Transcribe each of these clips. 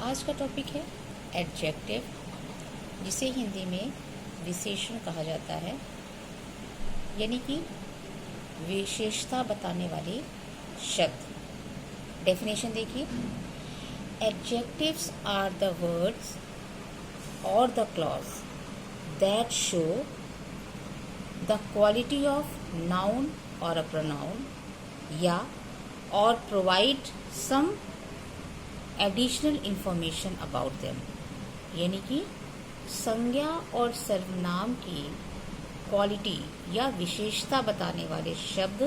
आज का टॉपिक है एडजेक्टिव, जिसे हिंदी में विशेषण कहा जाता है, यानी कि विशेषता बताने वाले शब्द। डेफिनेशन देखिए, adjectives are the words or the clause that show the quality of noun or a pronoun या or provide some additional information about them. यानी कि संज्ञा और सर्वनाम की क्वालिटी या विशेषता बताने वाले शब्द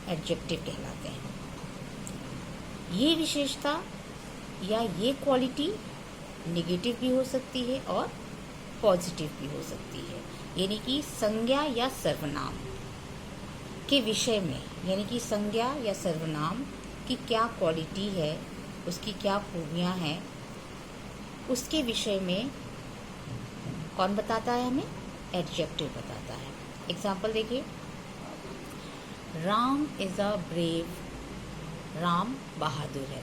एडजेक्टिव कहलाते हैं। ये विशेषता या ये क्वालिटी नेगेटिव भी हो सकती है और पॉजिटिव भी हो सकती है। यानी कि संज्ञा या सर्वनाम के विषय में, यानी कि संज्ञा या सर्वनाम की क्या क्वालिटी है, उसकी क्या खूबियाँ हैं, उसके विषय में कौन बताता है हमें? एडजेक्टिव बताता है। एग्जाम्पल देखिए, Ram is a brave, Ram बहादुर है।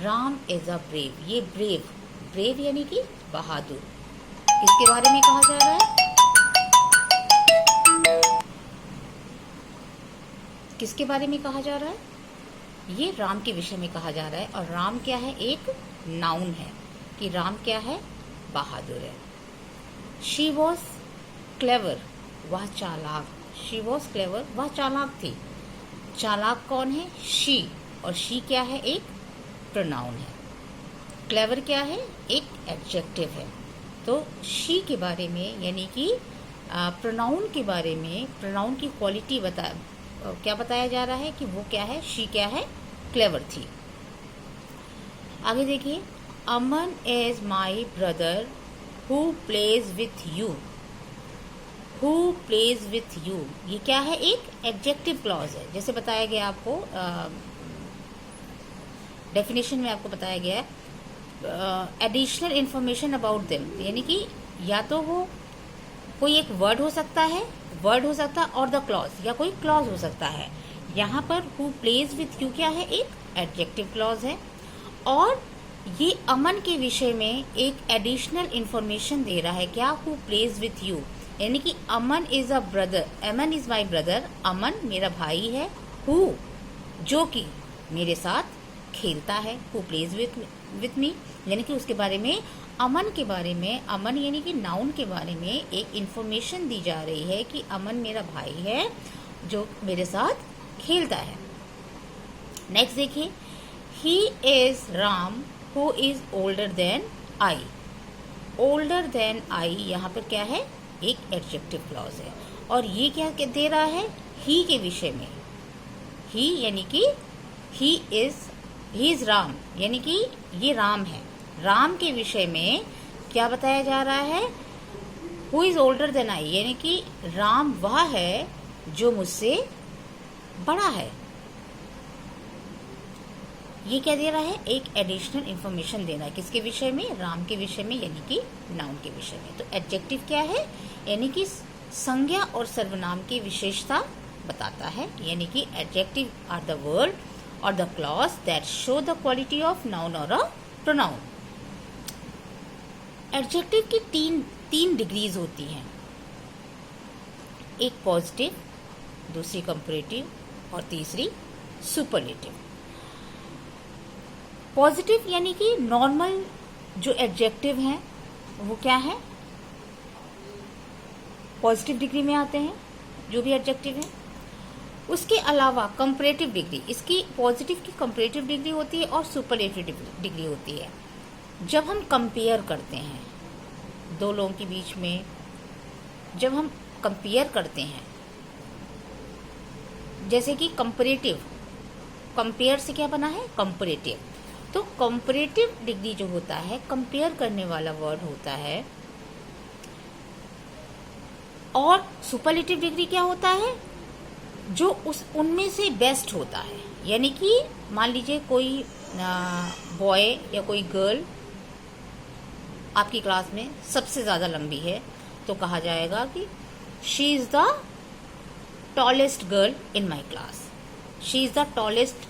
राम इज़ अ ब्रेव, ये ब्रेव यानी कि बहादुर, किसके बारे में कहा जा रहा है? किसके बारे में कहा जा रहा है? ये राम के विषय में कहा जा रहा है। और राम क्या है? एक नाउन है कि राम क्या है? बहादुर है। शी वॉज क्लेवर, वह चालाक। शी वॉज क्लेवर, वह चालाक थी। चालाक कौन है? शी। और शी क्या है? एक प्रोनाउन है। क्लेवर क्या है? एक एडजेक्टिव है। तो शी के बारे में, यानी कि प्रोनाउन के बारे में, प्रोनाउन की क्वालिटी क्या बताया जा रहा है कि वो क्या है? शी क्या है? क्लेवर थी। आगे देखिए, Aman is my brother who plays with you. Who plays with you, ये क्या है? एक एडजेक्टिव क्लॉज है। जैसे बताया गया आपको, डेफिनेशन में आपको बताया गया है एडिशनल इंफॉर्मेशन अबाउट देम, यानी कि या तो वो कोई एक वर्ड हो सकता है, और द क्लॉज, या कोई क्लॉज हो सकता है। यहाँ पर हु प्लेज विथ यू क्या है? एक एडजेक्टिव क्लॉज है। और ये अमन के विषय में एक एडिशनल इंफॉर्मेशन दे रहा है। क्या? हु प्लेज विथ यू, यानी कि Aman is a brother, Aman is my brother, Aman मेरा भाई है। हु, जो कि मेरे साथ खेलता है। हु प्लेज विथ मी, यानी कि उसके बारे में, अमन के बारे में, अमन यानी कि नाउन के बारे में एक इंफॉर्मेशन दी जा रही है कि अमन मेरा भाई है जो मेरे साथ खेलता है। नेक्स्ट देखिए, he is Ram who is older than I. Older than I यहाँ पर क्या है? एक एडजेक्टिव क्लॉज है। और ये क्या दे रहा है? ही के विषय में। ही यानी कि ही इज राम, यानी कि ये राम है। राम के विषय में क्या बताया जा रहा है? Who is older than I, यानी कि राम वह है जो मुझसे बड़ा है। ये क्या दे रहा है? एक एडिशनल इंफॉर्मेशन देना है। किसके विषय में? राम के विषय में, यानी कि नाउन के विषय में। तो एडजेक्टिव क्या है? यानी कि संज्ञा और सर्वनाम की विशेषता बताता है। यानी कि एडजेक्टिव आर द वर्ड और the clause that show the quality of noun or a pronoun. Adjective की तीन डिग्रीज होती हैं, एक पॉजिटिव, दूसरी कंपैरेटिव और तीसरी सुपरलेटिव। पॉजिटिव यानी कि नॉर्मल जो एडजेक्टिव हैं वो क्या है? पॉजिटिव डिग्री में आते हैं जो भी एडजेक्टिव है। उसके अलावा कंपैरेटिव डिग्री, इसकी पॉजिटिव की कंपैरेटिव डिग्री होती है और सुपरलेटिव डिग्री होती है। जब हम कंपेयर करते हैं दो लोगों के बीच में, जब हम कंपेयर करते हैं, जैसे कि कंपैरेटिव, कंपेयर से क्या बना है? कंपैरेटिव। तो कंपैरेटिव डिग्री जो होता है, कंपेयर करने वाला वर्ड होता है। और सुपरलेटिव डिग्री क्या होता है? जो उनमें से बेस्ट होता है। यानी कि मान लीजिए कोई बॉय या कोई गर्ल आपकी क्लास में सबसे ज़्यादा लंबी है, तो कहा जाएगा कि she is the tallest girl in my class. She is the tallest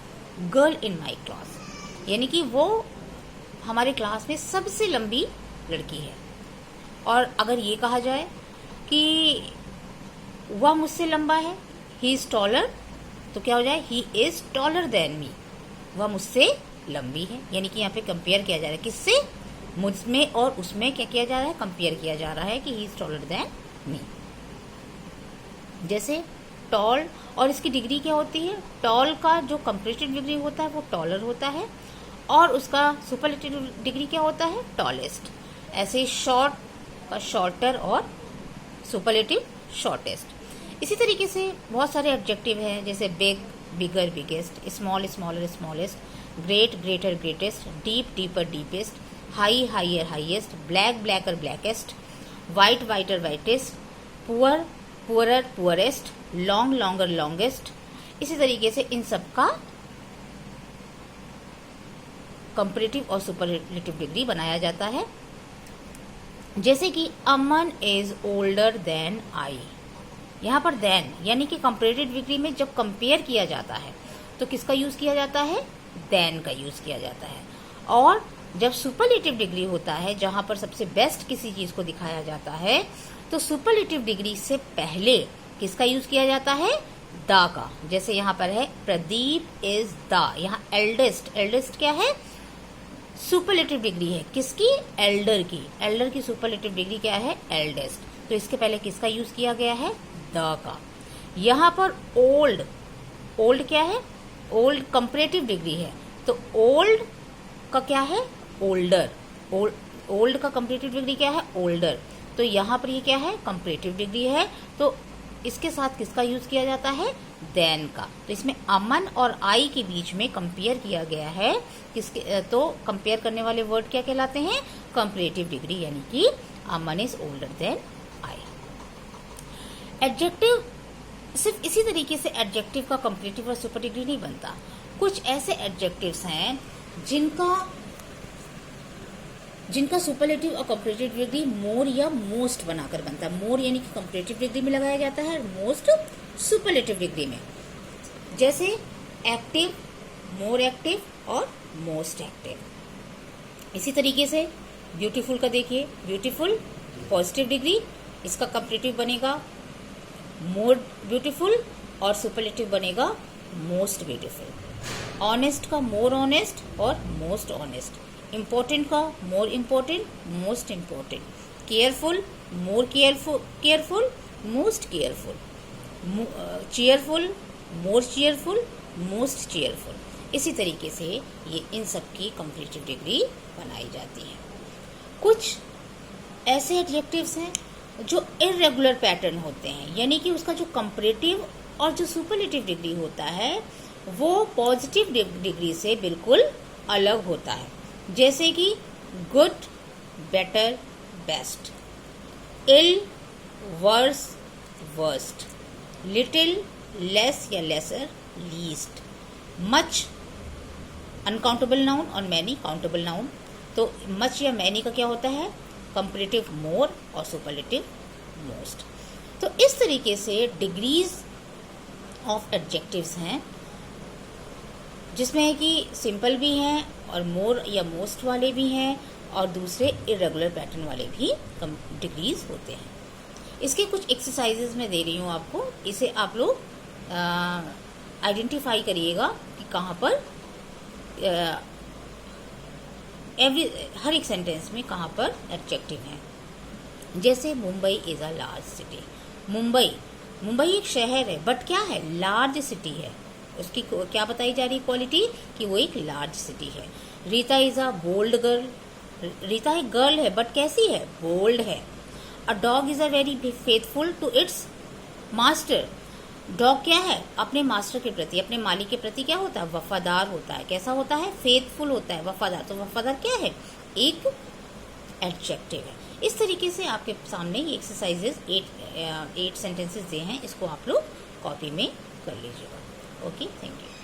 girl in my class, यानी कि वो हमारे क्लास में सबसे लंबी लड़की है। और अगर ये कहा जाए कि वह मुझसे लंबा है, ही इज टॉलर, तो क्या हो जाए, he is taller than me, वह मुझसे लंबी है। यानी कि यहाँ पे कंपेयर किया जा रहा है, किससे, मुझमें और उसमें क्या किया जा रहा है, कंपेयर किया जा रहा है कि he is taller than me. जैसे टॉल और इसकी डिग्री क्या होती है, टॉल का जो कंपैरेटिव डिग्री होता है वो टॉलर होता है और उसका सुपरलेटिव डिग्री क्या होता है, टॉलेस्ट। ऐसे शॉर्ट का शॉर्टर और सुपरलेटिव शॉर्टेस्ट। इसी तरीके से बहुत सारे एडजेक्टिव हैं, जैसे big bigger biggest, small smaller smallest, great greater greatest, deep deeper deepest, high higher highest, black blacker blackest, white whiter whitest, poor poorer poorest, long longer longest. इसी तरीके से इन सब का कंपैरेटिव और सुपरलेटिव डिग्री बनाया जाता है। जैसे कि Aman is older than I, यहाँ पर देन यानी कि कंपैरेटिव डिग्री में जब कंपेयर किया जाता है तो किसका यूज किया जाता है, देन का यूज किया जाता है। और जब सुपरलेटिव डिग्री होता है, जहां पर सबसे बेस्ट किसी चीज को दिखाया जाता है, तो सुपरलेटिव डिग्री से पहले किसका यूज किया जाता है, द का। जैसे यहाँ पर है प्रदीप इज द, यहाँ एल्डेस्ट, एल्डेस्ट क्या है, सुपरलेटिव डिग्री है किसकी, एल्डर की। एल्डर की सुपरलेटिव डिग्री क्या है, एल्डेस्ट। तो इसके पहले किसका यूज किया गया है, द का। यहाँ पर ओल्ड, ओल्ड क्या है, ओल्ड कंपैरेटिव डिग्री है, तो ओल्ड का क्या है, ओल्डर। ओल्ड का कंपैरेटिव डिग्री क्या है, ओल्डर। तो यहाँ पर ये क्या है, कंपैरेटिव डिग्री है, तो इसके साथ किसका यूज किया जाता है, देन का। तो इसमें अमन और आई के बीच में कंपेयर किया गया है, किसके, तो कंपेयर करने वाले वर्ड क्या कहलाते हैं, कंपैरेटिव डिग्री, यानी कि Aman is older than I. Adjective सिर्फ इसी तरीके से एडजेक्टिव का कंपैरेटिव और सुपर डिग्री नहीं बनता। कुछ ऐसे एडजेक्टिव्स हैं जिनका सुपरलेटिव और कंपैरेटिव डिग्री मोर या मोस्ट बनाकर बनता है। मोर यानी कि कंपैरेटिव डिग्री में लगाया जाता है, मोस्ट सुपरलेटिव डिग्री में। जैसे एक्टिव, मोर एक्टिव और मोस्ट एक्टिव। इसी तरीके से ब्यूटीफुल का देखिए, ब्यूटीफुल पॉजिटिव डिग्री, इसका कंपैरेटिव बनेगा मोर ब्यूटीफुल और सुपरलेटिव बनेगा मोस्ट ब्यूटीफुल। ऑनेस्ट का मोर ऑनेस्ट और मोस्ट ऑनेस्ट। इम्पोर्टेंट का more important, most important. Careful, more careful, most careful. Cheerful, more cheerful, most cheerful. इसी तरीके से ये इन सब की कंपैरेटिव डिग्री बनाई जाती है। कुछ ऐसे एडजेक्टिव्स हैं जो इर्रेगुलर पैटर्न होते हैं, यानी कि उसका जो कंपैरेटिव और जो सुपरलेटिव डिग्री होता है वो पॉजिटिव डिग्री से बिल्कुल अलग होता है। जैसे कि good, better, best, ill, worse, worst, little, less या lesser, least, much uncountable noun और मैनी काउंटेबल नाउन। तो मच या मैनी का क्या होता है, कंपैरेटिव मोर और सुपरलेटिव मोस्ट। तो इस तरीके से डिग्रीज ऑफ एडजेक्टिव्स हैं, जिसमें है कि सिंपल भी हैं और मोर या मोस्ट वाले भी हैं और दूसरे इरेगुलर पैटर्न वाले भी डिग्रीज होते हैं। इसके कुछ एक्सरसाइजेज मैं दे रही हूँ आपको, इसे आप लोग आइडेंटिफाई करिएगा कि कहाँ पर हर एक सेंटेंस में कहाँ पर एडजेक्टिव है। जैसे Mumbai is a large city. Mumbai एक शहर है, बट क्या है, लार्ज सिटी है। उसकी क्या बताई जा रही क्वालिटी, कि वो एक लार्ज सिटी है। Rita is a bold girl. Rita एक गर्ल है, बट कैसी है, बोल्ड है। A dog is a very faithful to its master. Dog क्या है, अपने मास्टर के प्रति, अपने मालिक के प्रति क्या होता है, वफादार होता है। कैसा होता है, फेथफुल होता है, वफादार। तो वफादार क्या है, एक एडजेक्टिव है। इस तरीके से आपके सामने ये एक्सरसाइजेज 8 सेंटेंसेस दिए हैं, इसको आप लोग कॉपी में कर लीजिएगा। Okay, thank you.